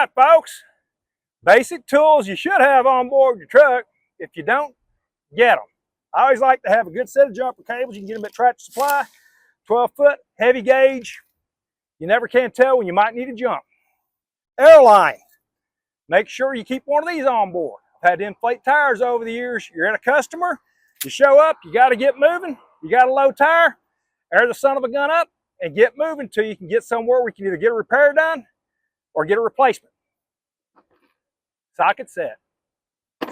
right, folks. Basic tools you should have on board your truck. If you don't, get them. I always like to have a good set of jumper cables. You can get them at Tractor Supply, 12-foot, heavy gauge. You never can tell when you might need a jump. Airline. Make sure you keep one of these on board. I've had to inflate tires over the years. You're in a customer, you show up, you got to get moving. You got a low tire, air the son of a gun up and get moving till you can get somewhere where you can either get a repair done or get a replacement. Socket set.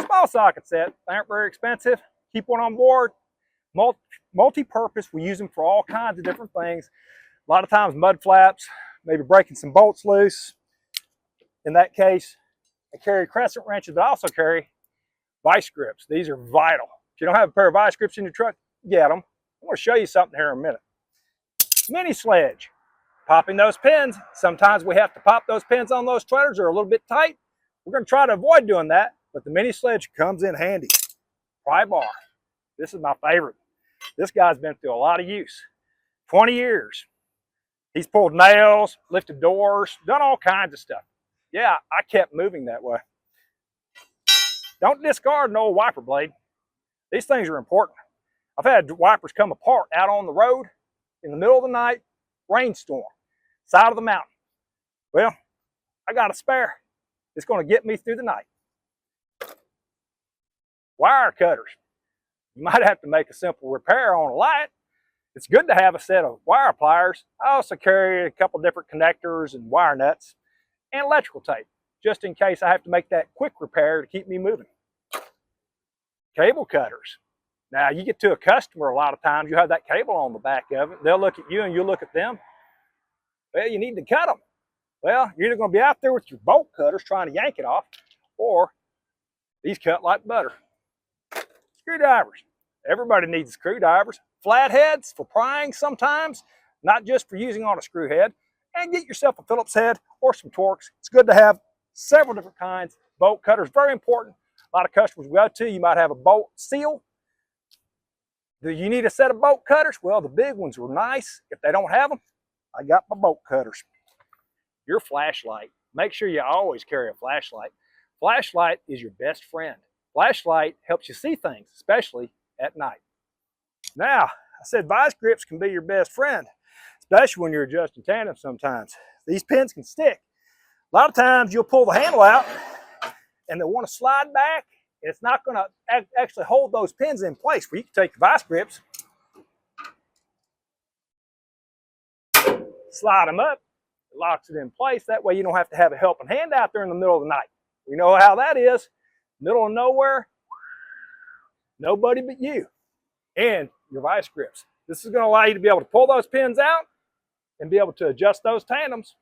Small socket set. They aren't very expensive. Keep one on board. Multi-purpose. We use them for all kinds of different things. A lot of times mud flaps, maybe breaking some bolts loose. In that case, I carry crescent wrenches, but I also carry vice grips. These are vital. If you don't have a pair of vice grips in your truck, get them. I'm going to show you something here in a minute. Mini sledge. Popping those pins. Sometimes we have to pop those pins on those treaders. They're a little bit tight. We're going to try to avoid doing that, but the mini sledge comes in handy. Pry bar. This is my favorite. This guy's been through a lot of use. 20 years. He's pulled nails, lifted doors, done all kinds of stuff. Yeah, I kept moving that way. Don't discard an old wiper blade. These things are important. I've had wipers come apart out on the road in the middle of the night, rainstorm, side of the mountain. Well, I got a spare. It's going to get me through the night. Wire cutters. You might have to make a simple repair on a light. It's good to have a set of wire pliers. I also carry a couple different connectors and wire nuts and electrical tape, just in case I have to make that quick repair to keep me moving. Cable cutters. Now, you get to a customer a lot of times, you have that cable on the back of it. They'll look at you and you look at them. Well, you need to cut them. Well, you're either going to be out there with your bolt cutters trying to yank it off, or these cut like butter. Screwdrivers. Everybody needs screwdrivers. Flatheads for prying sometimes, not just for using on a screw head. And get yourself a Phillips head or some Torx. It's good to have several different kinds. Bolt cutters, very important. A lot of customers we go to, you might have a bolt seal. Do you need a set of bolt cutters? Well, the big ones were nice. If they don't have them, I got my bolt cutters. Your flashlight. Make sure you always carry a flashlight. Flashlight is your best friend. Flashlight helps you see things, especially at night. Now, I said vice grips can be your best friend, especially when you're adjusting tandem sometimes. These pins can stick. A lot of times you'll pull the handle out and they'll want to slide back. And it's not going to actually hold those pins in place. Where you can take the vice grips, slide them up, it locks it in place. That way you don't have to have a helping hand out there in the middle of the night. We know how that is. Middle of nowhere, nobody but you and your vice grips. This is going to allow you to be able to pull those pins out and be able to adjust those tandems